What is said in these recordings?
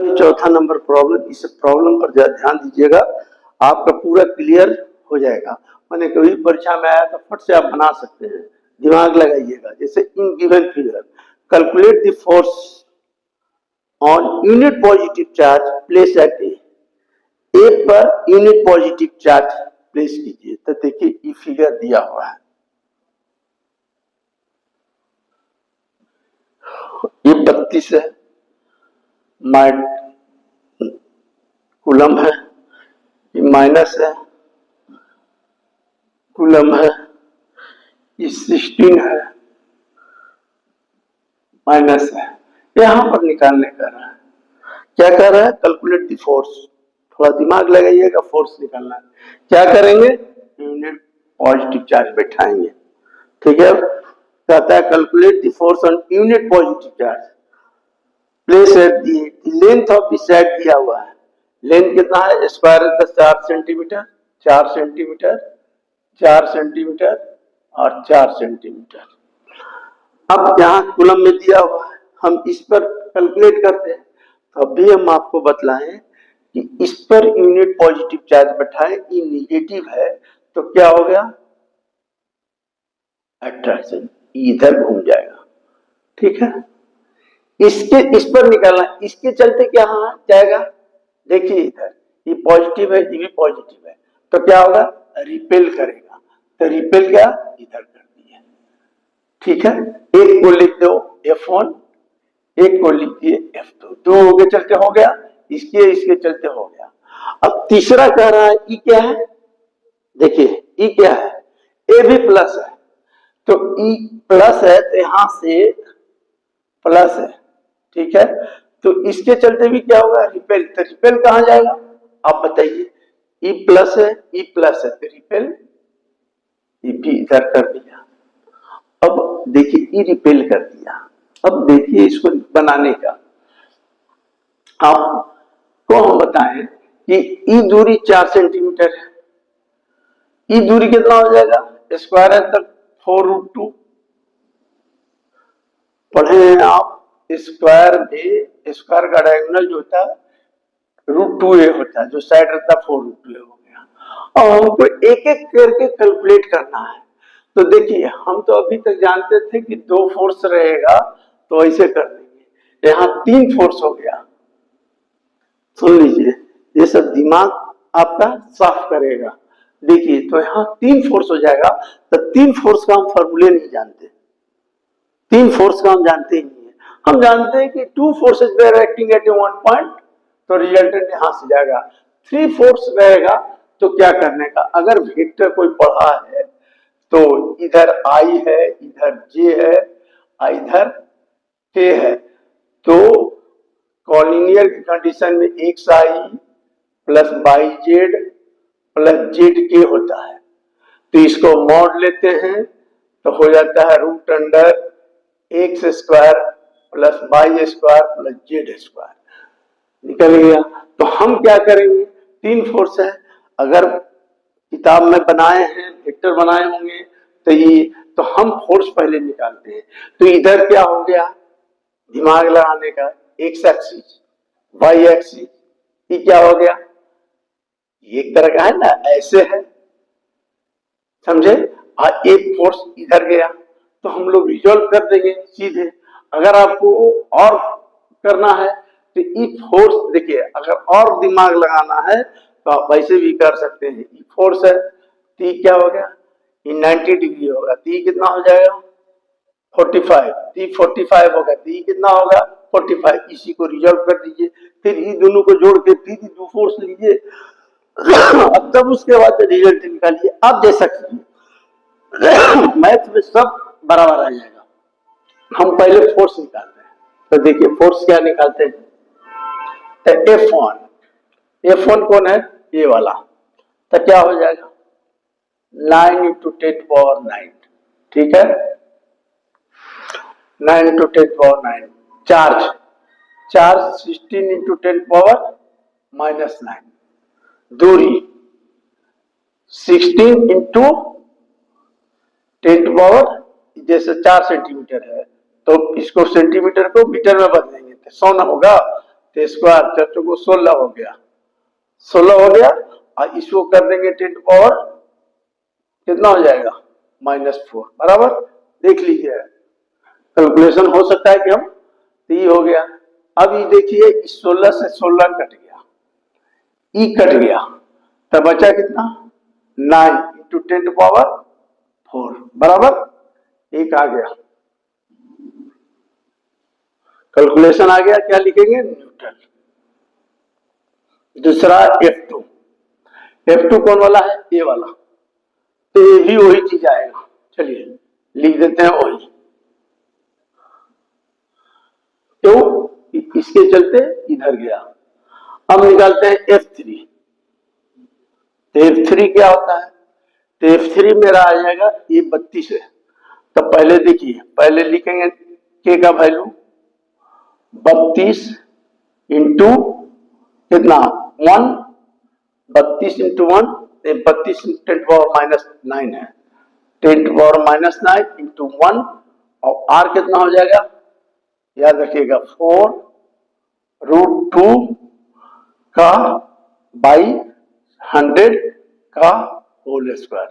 चौथा number problem, इस problem पर ध्यान दीजिएगा, आपका पूरा क्लियर हो जाएगा। मैंने कभी परीक्षा में आया तो फट से आप बना सकते हैं, दिमाग लगाइएगा। जैसे in given figure calculate the force on unit positive charge place at A per unit positive charge place कीजिए। तो देखिए ये फिगर दिया हुआ है, ये 32 है, कूलम है, ये माइनस है, कूलम है, ये 16 है, माइनस है। यहां पर निकालने का रहा है, क्या कर रहा है, कैलकुलेट द फोर्स। थोड़ा दिमाग लगाइएगा, फोर्स निकालना है। क्या करेंगे, यूनिट पॉजिटिव चार्ज बैठाएंगे, ठीक है। कहता है calculate the force on unit positive charge place at the length of the set दिया हुआ है। लेंथ कितना है, स्क्वायर है 4 सेंटीमीटर, 4 सेंटीमीटर, 4 सेंटीमीटर और 4 सेंटीमीटर। अब यहाँ कूलम में दिया हुआ है, हम इस पर कैलकुलेट करते हैं। तो अभी हम आपको बतलाएं कि इस पर यूनिट पॉजिटिव चार्ज बैठाएं, ये निगेटिव है तो क्या हो गया, अट्रैक्शन, इधर घूम जाएगा, ठीक है। इसके इस पर निकालना, इसके चलते क्या जाएगा, देखिए इधर ये पॉजिटिव है, ये भी पॉजिटिव है, तो क्या होगा, रिपेल करेगा। तो रिपेल क्या, इधर कर दिया, ठीक है। एक को लिख दो F1, एक को लिखिए F2, दो हो गए चलते हो गया, इसके चलते हो गया। अब तीसरा कह रहा है ई क्या है, देखिए ई क्या है, ए भी प्लस है, तो ई प्लस है तो यहां से प्लस है, ठीक है। तो इसके चलते भी क्या होगा, रिपेल। तो रिपेल कहां जाएगा, आप बताइए, ई प्लस है, ई प्लस है, तो रिपेल ई भी इधर कर दिया। अब देखिए ई रिपेल कर दिया। अब देखिए इसको बनाने का, आपको हम बताएं कि ई दूरी 4 सेंटीमीटर है, ई दूरी कितना हो जाएगा, स्क्वायर है तक 4√2 पढ़े हैं आप। स्क्वायर में स्क्वायर का डायगोनल जो होता है √2a होता है, जो साइड रहता है 4√2a हो गया। और हमको एक एक करके कैलकुलेट करना है। तो देखिए हम तो अभी तक जानते थे कि 2 फोर्स रहेगा तो ऐसे कर देंगे, यहाँ 3 फोर्स हो गया। सुन लीजिए, ये सब दिमाग आपका साफ करेगा। देखिए तो यहाँ 3 फोर्स हो जाएगा, तो 3 फोर्स का हम फॉर्मूले नहीं जानते, 3 फोर्स का हम जानते ही नहीं है। हम जानते हैं कि 2 forces were acting at one point, तो रिजल्टेंट यहां से जाएगा। 3 फोर्स रहेगा तो क्या करने का, अगर वेक्टर कोई पढ़ा है तो इधर आई है, इधर जे है, इधर के है, तो कॉलिनियर की कंडीशन में x I plus by Z plus Z के होता है। तो इसको मॉड लेते हैं तो हो जाता है root under x square plus y square plus z square, निकल गया। तो हम क्या करेंगे, 3 फोर्स है, अगर किताब में बनाए हैं, वेक्टर बनाए होंगे तो ये, तो हम फोर्स पहले निकालते हैं। तो इधर क्या हो गया, दिमाग लगाने का, एक्स एक्सिस वाई एक्सिस, ये क्या हो गया, एक तरह का है ना, ऐसे है, समझे। एक फोर्स इधर गया तो हम लोग रिजॉल्व कर देंगे सीधे। अगर आपको और करना है तो ई फोर्स, देखिए अगर और दिमाग लगाना है तो आप वैसे भी कर सकते हैं। ई फोर्स है, टी क्या हो गया, ये 90 डिग्री होगा, टी कितना हो जाएगा 45, टी 45 होगा, टी कितना होगा 45, इसी को रिजॉल्व कर दीजिए। फिर ये दोनों को जोड़ के टी की 2 फोर्स लीजिए, अब तब उसके बाद रिजल्ट निकालिए। आप दे सकते हैं, मैथ में सब बराबर आ जाएगा। हम पहले फोर्स निकालते हैं, तो देखिए फोर्स क्या निकालते हैं, F1, F1 कौन है, ये वाला, तो क्या हो जाएगा 9 × 10⁹, ठीक है, 9 × 10⁹। चार्ज 16 × 10⁻⁹। दूरी 16 × 10⁻, जैसे 4 सेंटीमीटर है तो इसको सेंटीमीटर को मीटर में बदलेंगे तो 100 न होगा, तो स्क्वायर 4 को 16 हो गया, 16 हो गया। और इसको कर देंगे 10 पावर कितना हो जाएगा -4 बराबर। देख लीजिए कैलकुलेशन हो सकता है कि हम, तो ये हो गया। अब ये देखिए इस 16 से 16 कट गया, ई कट गया, तब बचा कितना 9 इंटू 10 पावर 4 बराबर 1 आ गया। कैलकुलेशन आ गया, क्या लिखेंगे न्यूटन। दूसरा F2, F2 कौन वाला है, ए वाला, तो ये भी वही चीज आएगा। चलिए लिख देते हैं वही, क्यों इसके चलते इधर गया। अब निकालते हैं F3, तो F3 क्या होता है, तो F3 मेरा आ जाएगा ये 32 है। तो पहले देखिए, पहले लिखेंगे के का वैल्यू 32 इंटू कितना 1, 32 इंटू 1, 32 10 पावर -9 है, 10 पावर -9 इंटू 1, और आर कितना हो जाएगा, याद रखिएगा 4√2 का बाई 100 का होल स्क्वायर।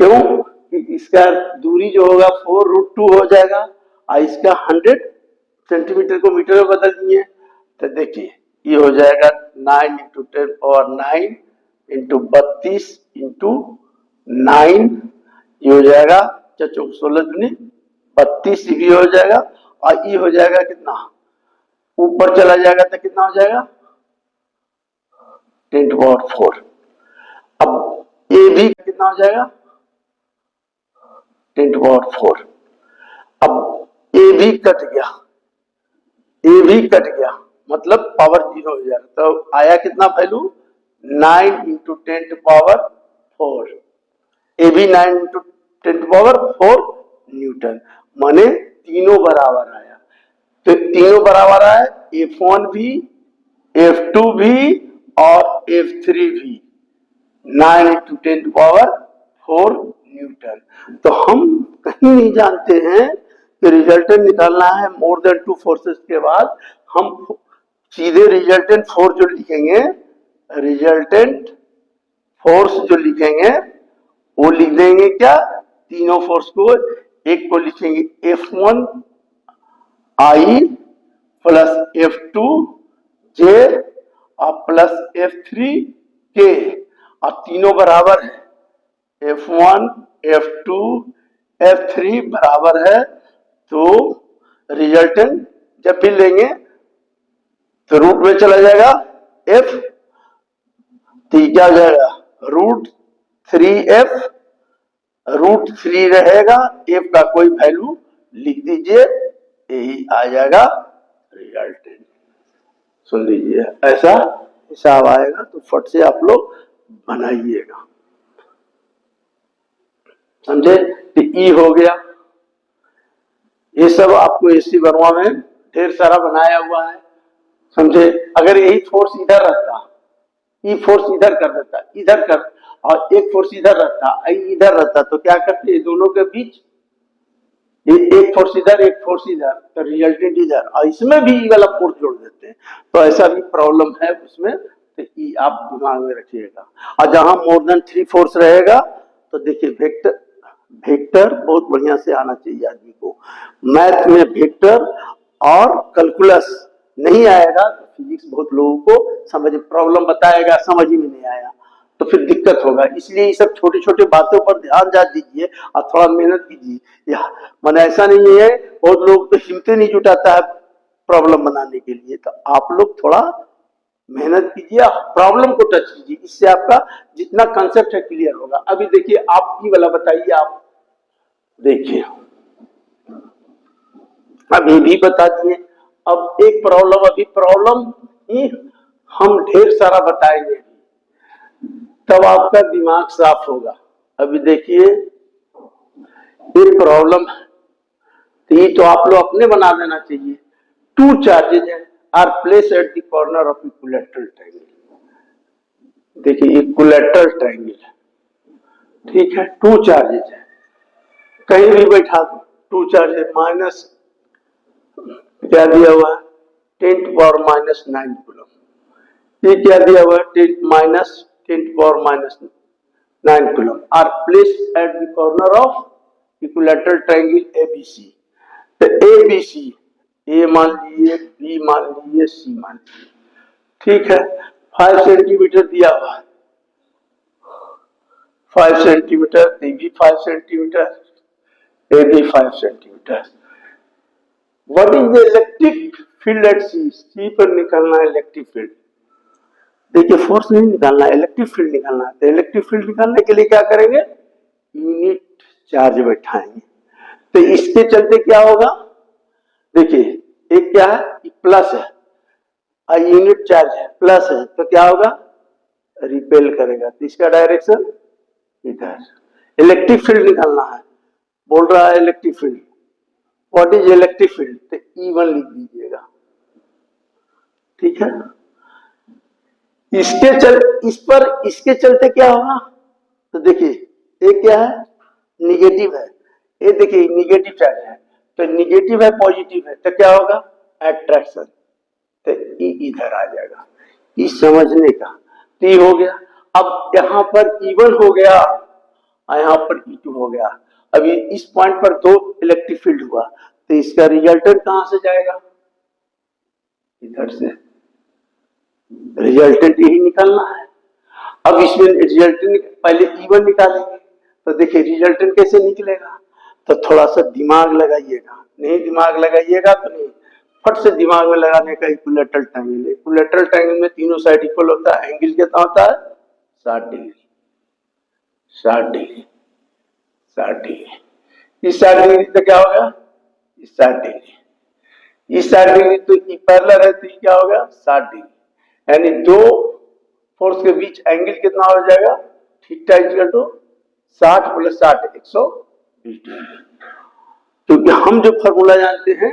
क्यों, इसका दूरी जो होगा 4√2 हो जाएगा, और इसका 100 सेंटीमीटर को मीटर में बदल दिए, तो देखिए ये हो जाएगा 9 इंटू 10 पावर 9 इंटू 32 इंटू 9, ये हो जाएगा 16 दूनी 32, भी हो जाएगा। और ये हो जाएगा कितना, ऊपर चला जाएगा तो कितना हो जाएगा 10 पावर 4। अब ये भी कितना हो जाएगा 10 पावर 4। अब ए भी कट गया, ए भी कट गया, मतलब पावर 0 हो जाएगा। तो आया कितना वैल्यू 9 इंटू 10 पावर 4, ए भी 9 इंटू 10 पावर 4 न्यूटन, माने तीनों बराबर आया। तो तीनों बराबर आए, F1 भी, F2 भी और F3 भी 9 इंटू 10 पावर 4 न्यूटन। तो हम कहीं नहीं जानते हैं कि रिजल्टेंट निकालना है मोर देन 2 फोर्सेस के बाद, हम सीधे रिजल्टेंट फोर्स जो लिखेंगे, रिजल्टेंट फोर्स जो लिखेंगे वो लिख देंगे क्या, तीनों फोर्स को, एक को लिखेंगे F1 I plus F2 J और प्लस F3 K, और तीनों बराबर है, F1 F2 F3 बराबर है। तो रिजल्टेंट जब भी लेंगे तो रूट में चला जाएगा F, तो क्या हो जाएगा √3F, √3 रहेगा, F का कोई वैल्यू लिख दीजिए, यही आ जाएगा रिजल्टेंट। सुन लीजिए, ऐसा हिसाब आएगा तो फट से आप लोग बनाइएगा, समझे। तो ई हो गया, ये सब आपको एसी वर्मा में ढेर सारा बनाया हुआ है, समझे। अगर यही फोर्स इधर रहता, ई फोर्स इधर कर देता, इधर कर, और एक फोर्स इधर रहता, आई इधर रहता, तो क्या करते, ये दोनों के बीच ये एक फोर्स इधर एक फोर्स इधर, तो रिजल्टेंट इधर, और इसमें भी ई वाला फोर्स जोड़ देते हैं, तो ऐसा भी प्रॉब्लम है उसमें। तो ई आप दिमाग में रखिएगा। और जहां मोर देन 3 फोर्स रहेगा तो देखिए वेक्टर, वेक्टर बहुत बढ़िया से आना चाहिए आदमी को। मैथ में वेक्टर और कैलकुलस नहीं आएगा तो फिजिक्स बहुत लोगों को समझ, प्रॉब्लम बताएगा समझ में नहीं आया तो फिर दिक्कत होगा। इसलिए ये सब छोटी छोटी बातों पर ध्यान जा दीजिए और थोड़ा मेहनत कीजिए। मैंने ऐसा नहीं है, बहुत लोग तो हिम्मतें नहीं जुटाता है प्रॉब्लम बनाने के लिए, तो आप लोग थोड़ा मेहनत कीजिए, प्रॉब्लम को टच कीजिए, इससे आपका जितना कंसेप्ट है क्लियर होगा। अभी देखिए आप ये वाला बताइए, आप देखिए अभी भी बता दिए। अब एक प्रॉब्लम, अभी प्रॉब्लम ही हम ढेर सारा बताएंगे, तब आपका दिमाग साफ होगा। अभी देखिए ये प्रॉब्लम है, तो ये तो आप लोग अपने बना देना चाहिए। 2 charges are place at the corner of equilateral triangle. देखिए इक्विलैटरल ट्रायंगल है, ठीक है, 2 चार्जेज है, कहीं भी बैठा दो 2 चार्जेज, माइनस क्या दिया हुआ है 10⁻⁹ कूलम। ये क्या दिया हुआ है 10⁻⁹ coulomb are placed at the corner of equilateral triangle ABC. तो एबीसी ए मान लीजिए, बी मान लीजिए, सी मान लीजिए, ठीक है। 5 सेंटीमीटर दिया हुआ है, 5 सेंटीमीटर, ए भी 5 सेंटीमीटर, ए भी 5 centimetre. What is the electric field at C? C पर निकालना है इलेक्ट्रिक फील्ड। देखिए फोर्स नहीं निकालना है, इलेक्ट्रिक फील्ड निकालना है। तो इलेक्ट्रिक फील्ड निकालने के लिए क्या करेंगे? यूनिट चार्ज बैठाएंगे। तो इसके चलते क्या होगा? देखिए एक क्या है, प्लस है, यूनिट चार्ज है, प्लस है, तो क्या होगा? रिपेल करेगा। तो इसका डायरेक्शन इधर। इलेक्ट्रिक फील्ड निकालना है, बोल रहा है electric field. What is electric field? तो E1 लिख दीजिएगा, ठीक है। इसके चलते क्या होगा? तो देखिए एक क्या है, निगेटिव है, ये देखिए निगेटिव चार्ज है, तो निगेटिव है पॉजिटिव है, तो क्या होगा? अट्रैक्शन। तो ई इधर आ जाएगा, ई समझने का। तो ये हो गया। अब यहाँ पर E1 हो गया और यहाँ पर E2 हो गया। अभी इस पॉइंट पर दो इलेक्ट्रिक फील्ड हुआ, तो इसका रिजल्टेंट कहां से जाएगा? इधर से। रिजल्टेंट यही निकालना है। अब इसमें रिजल्टेंट पहले E1 निकालेंगे, तो देखिए रिजल्टेंट कैसे निकलेगा? तो थोड़ा सा दिमाग लगाइएगा, नहीं दिमाग लगाइएगा तो नहीं। फट से दिमाग में लगाने का इक्विलैटरल ट्रायंगल। इक्विलैटरल ट्रायंगल में तीनों साइड इक्वल होता है, एंगल कितना होता है? 60 डिग्री, 60 डिग्री, 60 डिग्री। इस 60 डिग्री तो क्या होगा? इस 60 डिग्री, इस 60 डिग्री तो पैरेलल है, तो क्या होगा? 60 डिग्री। यानी दो फोर्स के बीच एंगल कितना हो जाएगा? Theta equal to 60 + 60 120 degree. क्योंकि हम जो फॉर्मूला जानते हैं,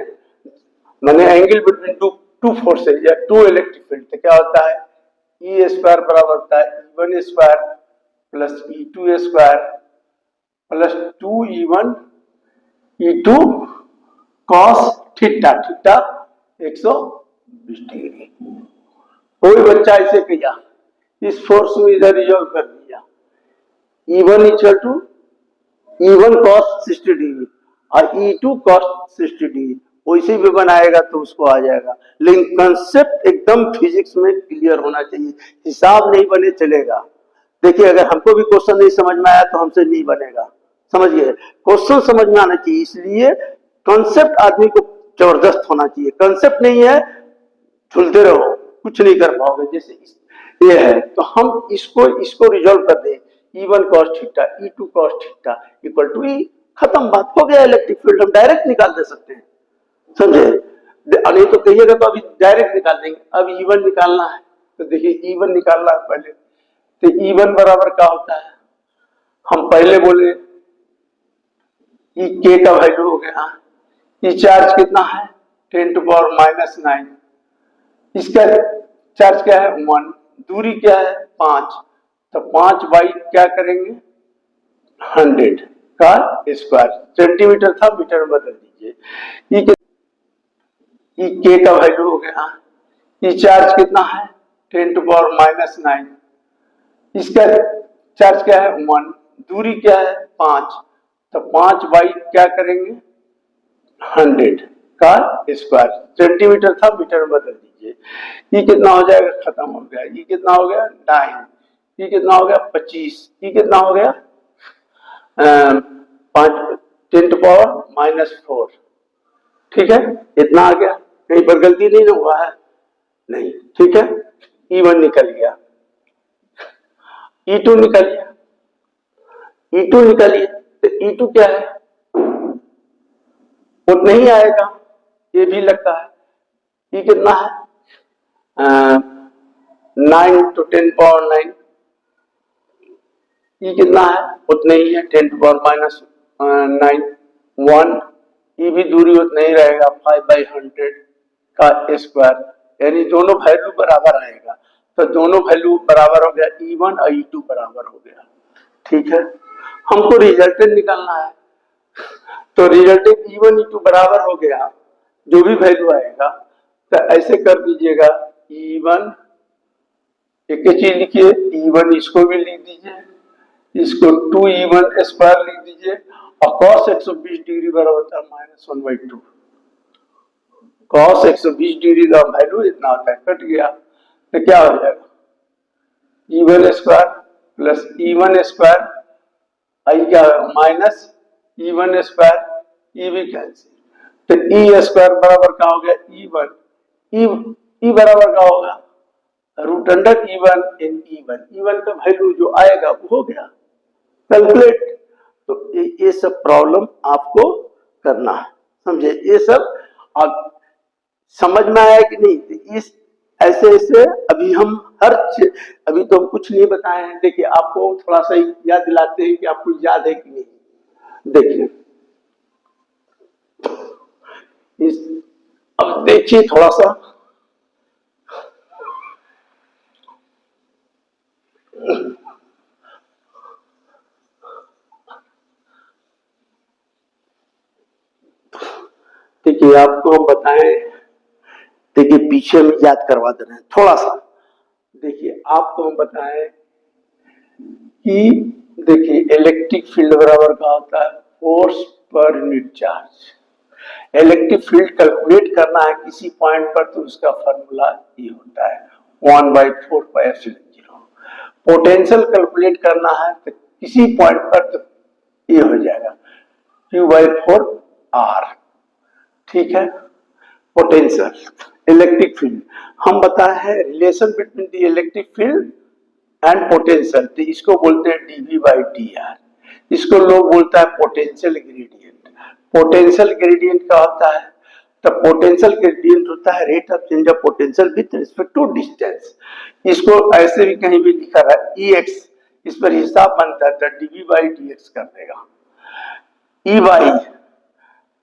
माने एंगल बिटवीन टू फोर्सेज या टू इलेक्ट्रिक फील्ड, तो क्या होता है? E स्क्वायर बराबर होता है E1 square plus E2 square plus 2E1 E2 cos theta, theta 120 degree. कोई बच्चा ऐसे किया, इस फोर्स को इधर रिजॉल्व कर दिया, E1 equal to E1 cos 60 degree और E2 cos 60 डिग्री, वैसे भी बनाएगा तो उसको आ जाएगा। लेकिन कंसेप्ट एकदम फिजिक्स में क्लियर होना चाहिए, हिसाब नहीं बने चलेगा। देखिए अगर हमको भी क्वेश्चन नहीं समझ में आया तो हमसे नहीं बनेगा, समझ गए? क्वेश्चन समझ में आना चाहिए, इसलिए कंसेप्ट आदमी को जबरदस्त होना चाहिए। कंसेप्ट नहीं है, झूलते रहो, कुछ नहीं कर पाओगे। जैसे ये है तो हम इसको रिजॉल्व कर दें, E1 cos theta E2 cos theta equal to E, खत्म बात, हो गया। इलेक्ट्रिक फील्ड हम डायरेक्ट निकाल दे सकते हैं, समझे? नहीं तो कहिएगा तो अभी डायरेक्ट निकाल देंगे। अब E1 निकालना है, तो देखिए E1 निकालना है पहले। तो E1 बराबर क्या होता है? हम पहले बोले E K का वैल्यू हो गया, E चार्ज कितना है? 10⁻⁹। इसका चार्ज क्या है? 1, दूरी क्या है? 5, तो 5 बाई क्या करेंगे? 100 का स्क्वायर। सेंटीमीटर था, मीटर में बदल दीजिए। E K का वैल्यू हो गया, E चार्ज कितना है? 10⁻⁹। इसका चार्ज क्या है? 1, दूरी क्या है? 5, तो 5 बाई क्या करेंगे? 100 का स्क्वायर। सेंटीमीटर था, मीटर में बदल दीजिए। ये कितना हो जाएगा? खत्म हो गया। ये कितना हो गया? 9। ये कितना हो गया? 25। ये कितना हो गया? 10⁻⁴। ठीक है, इतना आ गया। कहीं पर गलती नहीं ना हुआ है? नहीं, ठीक है। E1 निकल गया, E2 निकल गया, E2 निकलिए। तो E2 क्या है? वो नहीं आएगा, ये भी लगता है। ये कितना है? 9 × 10⁻⁹। ये कितना है? उतना ही है, 10⁻⁹ 1। ये भी दूरी उतना ही रहेगा, 5/100 का स्क्वायर। यानी दोनों वैल्यू बराबर आएगा, तो दोनों वैल्यू बराबर हो गया, E1 और E2 बराबर हो गया। ठीक है, हमको रिजल्टेंट निकालना है, तो रिजल्टेंट E1 E2 बराबर हो गया, जो भी वैल्यू आएगा तो ऐसे कर दीजिएगा E1, एक चीज लिखिए E1, इसको भी लिख दीजिए, इसको 2E1 स्क्वायर लिख दीजिए, और cos 120 डिग्री बराबर होता है -1/2। cos 120 डिग्री का वैल्यू इतना होता है, कट गया तो क्या हो जाएगा E1 square plus E1 square, आई क्या माइनस E1 स्क्वायर, ई भी कैंसिल, तो E स्क्वायर बराबर क्या हो गया E1, ई बराबर क्या होगा रूट अंडर E1 इन E1 का वैल्यू जो आएगा वो हो गया कैलकुलेट। तो ये सब प्रॉब्लम आपको करना है, समझे? ये सब आप समझ में आया कि नहीं? तो इस ऐसे ऐसे अभी हम अभी तो हम कुछ नहीं बताए हैं। देखिए आपको थोड़ा सा याद दिलाते हैं कि आपको याद है कि नहीं। देखिए अब देखिए थोड़ा सा, देखिए आपको हम बताएं, देखिए पीछे में याद करवा दे रहे हैं थोड़ा सा। देखिए आपको हम बताएं कि देखिए इलेक्ट्रिक फील्ड बराबर का होता है force per unit charge. Electric field calculate करना है किसी पॉइंट पर तो उसका फॉर्मूला ये होता है 1/4πε0। पोटेंशियल कैलकुलेट करना है तो किसी पॉइंट पर तो ये हो जाएगा Q/4R। ठीक है, पोटेंशियल इलेक्ट्रिक फील्ड हम बताए हैं relation between the electric field and potential, तो इसको बोलते हैं dV/dr। इसको लोग बोलता है पोटेंशियल ग्रेडियंट। पोटेंशियल ग्रेडियंट क्या होता है? तो पोटेंशियल ग्रेडियंट होता है rate of change of potential with respect to distance. इसको ऐसे भी कहीं भी लिखा है Ex, इस पर हिसाब बनता है तो dV/dx कर देगा, Ey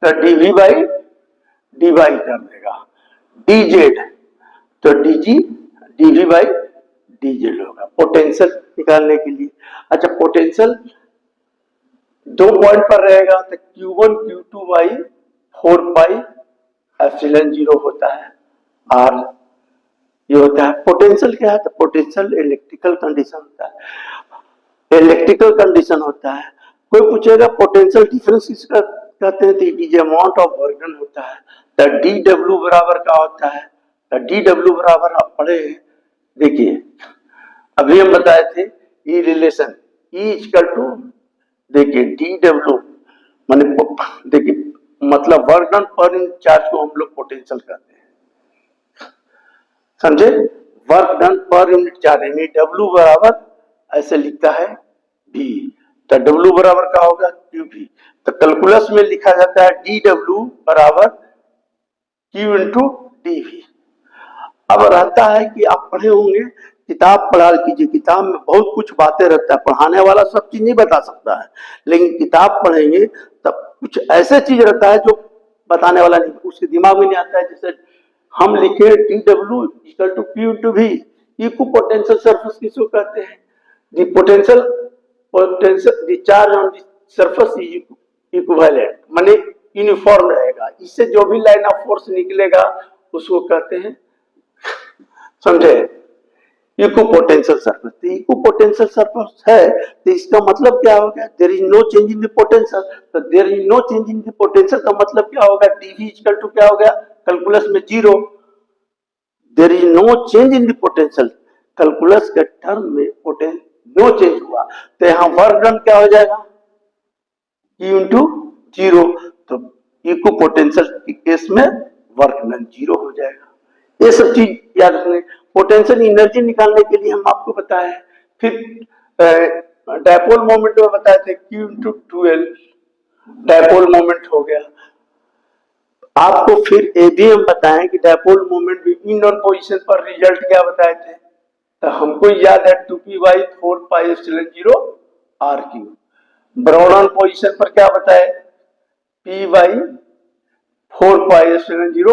तो dV/dy कर देगा, dz तो dV/dz होगा पोटेंशियल निकालने के लिए। अच्छा पोटेंशियल दो पॉइंट पर रहेगा तो Q1 Q2/4πε0 होता है R, ये होता है पोटेंशियल। क्या है? तो पोटेंशियल इलेक्ट्रिकल कंडीशन होता है, इलेक्ट्रिकल कंडीशन होता है। कोई पूछेगा पोटेंशियल डिफरेंस किसका कहते हैं, तो it is amount of work done होता है। तो DW बराबर क्या होता है? तो DW बराबर आप पढ़े, देखिए अभी हम बताए थे ये रिलेशन E इक्वल टू, देखिए DW माने देखिए मतलब work done per unit charge को हम लोग पोटेंशियल कहते हैं, समझे? Work done per unit charge यानी W बराबर ऐसे लिखता है V, तो W बराबर क्या होगा QV। तो कैलकुलस में लिखा जाता है DW बराबर Q इंटू DV। अब रहता है कि आप पढ़े होंगे, किताब पढ़ा कीजिए, किताब में बहुत कुछ बातें रहता है, पढ़ाने वाला सब चीज नहीं बता सकता है, लेकिन किताब पढ़ेंगे तब कुछ ऐसे चीज रहता है जो बताने वाला नहीं, उसके दिमाग में नहीं आता है। जैसे हम लिखे DW equal to Q into V, equipotential surface किसको कहते हैं? The potential the charge on the surface is equivalent, माने यूनिफॉर्म रहेगा, इससे जो भी लाइन ऑफ फोर्स निकलेगा उसको कहते हैं, समझे? Equipotential surface. तो इक्विपोटेंशियल सरफेस है तो इसका मतलब क्या होगा? There is no change in the potential. तो there is no change in the potential का मतलब क्या होगा? dV इक्वल टू क्या हो गया कैलकुलस में 0। There is no change in the potential, calculus के टर्म में पोटेंशियल नो चेंज हुआ तो यहां वर्क डन क्या हो जाएगा Q इंटू 0। तो इक्विपोटेंशियल के केस में वर्क डन 0 हो जाएगा। ये सब चीज याद रखने। पोटेंशियल एनर्जी निकालने के लिए हम आपको बताए, फिर डायपोल मोमेंट में बताए थे Q into 2L, dipole moment हो गया। आपको फिर ये भी हम बताएं कि डायपोल मोमेंट भी इन और पोजीशन पर रिजल्ट क्या बताए थे, तो हमको याद है 2p/4πε0 R3। ब्रॉड पोजीशन पर क्या बताए? p/4πε0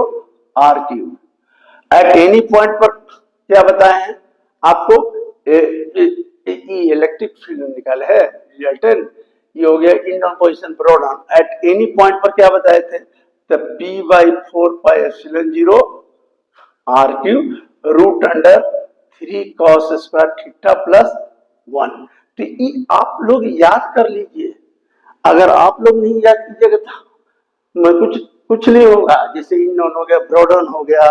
R3। Eight any point पर क्या बताए हैं आपको? इलेक्ट्रिक फील्ड निकाले है रिजल्टेंट, ये हो गया end on position broad on. At any point पर क्या बताए थे? तो p/4πε0 r cube root under 3 cos square theta plus 1। तो ये आप लोग याद कर लीजिए, अगर आप लोग नहीं याद कीजिएगा तो कुछ नहीं होगा। जैसे इन दोनों हो गया, ब्रॉडन हो गया,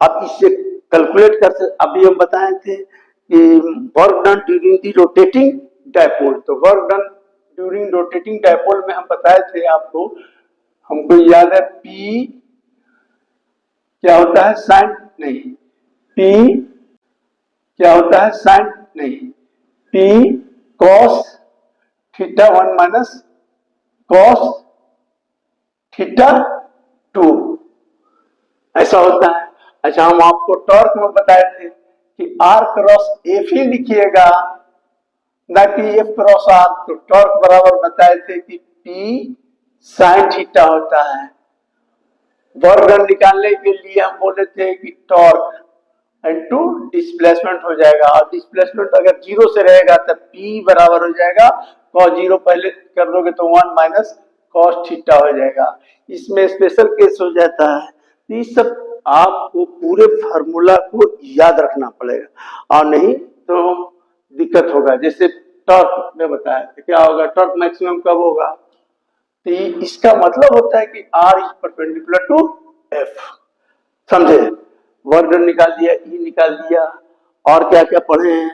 अब इससे कैलकुलेट कर सकते। अभी हम बताए थे कि work done during the rotating dipole, तो work done during rotating dipole में हम बताए थे आपको, हमको याद है पी क्या होता है, साइन नहीं, पी क्या होता है, साइन नहीं, P cos theta 1 minus cos theta 2 ऐसा होता है। अच्छा, हम आपको टॉर्क में बताए थे कि आर क्रॉस एफ ही लिखिएगा, ना कि एफ क्रॉस आर। तो टॉर्क बराबर बताए थे कि पी साइन थीटा होता है। वर्क डन निकालने के लिए हम बोले थे कि टॉर्क इनटू डिस्प्लेसमेंट हो जाएगा, और डिस्प्लेसमेंट अगर जीरो से रहेगा तो पी बराबर हो जाएगा cos जीरो पहले कर दोगे तो 1 माइनस कॉस थीटा हो जाएगा। इसमें स्पेशल केस हो जाता है। ये सब आपको पूरे फार्मूला को याद रखना पड़ेगा, और नहीं तो दिक्कत होगा। जैसे टॉर्क में बताया तो क्या होगा, टॉर्क मैक्सिमम कब होगा, तो इसका मतलब होता है कि r is perpendicular to f. समझे, वर्क डन निकाल दिया, ई निकाल दिया, और क्या क्या पढ़े हैं,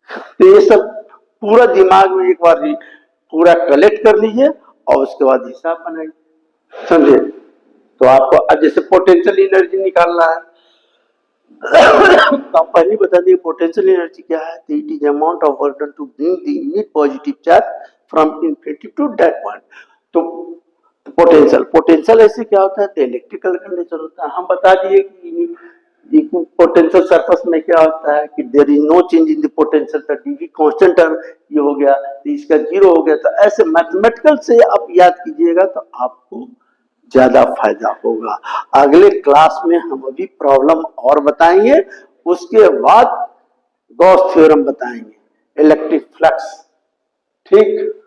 तो ये सब पूरा दिमाग में एक बार पूरा कलेक्ट कर लीजिए और उसके बाद हिसाब बनाइए। समझे, तो आपको अब जैसे पोटेंशियल एनर्जी निकालना है तो आप पहले बता दिए पोटेंशियल एनर्जी क्या है, तो it is amount of work done to bring the unit positive charge from infinity to that point. तो पोटेंशियल ऐसे क्या होता है, तो इलेक्ट्रिकल कंडीशन होता है। हम बता दिए कि पोटेंशियल सरफेस में क्या होता है कि there is no change in the potential, तो डीवी कांस्टेंट ये हो गया, तो इसका जीरो हो गया। तो ऐसे मैथमेटिकल से आप याद कीजिएगा तो आपको ज्यादा फायदा होगा। अगले क्लास में हम अभी प्रॉब्लम और बताएंगे, उसके बाद गॉस थ्योरम बताएंगे, इलेक्ट्रिक फ्लक्स। ठीक।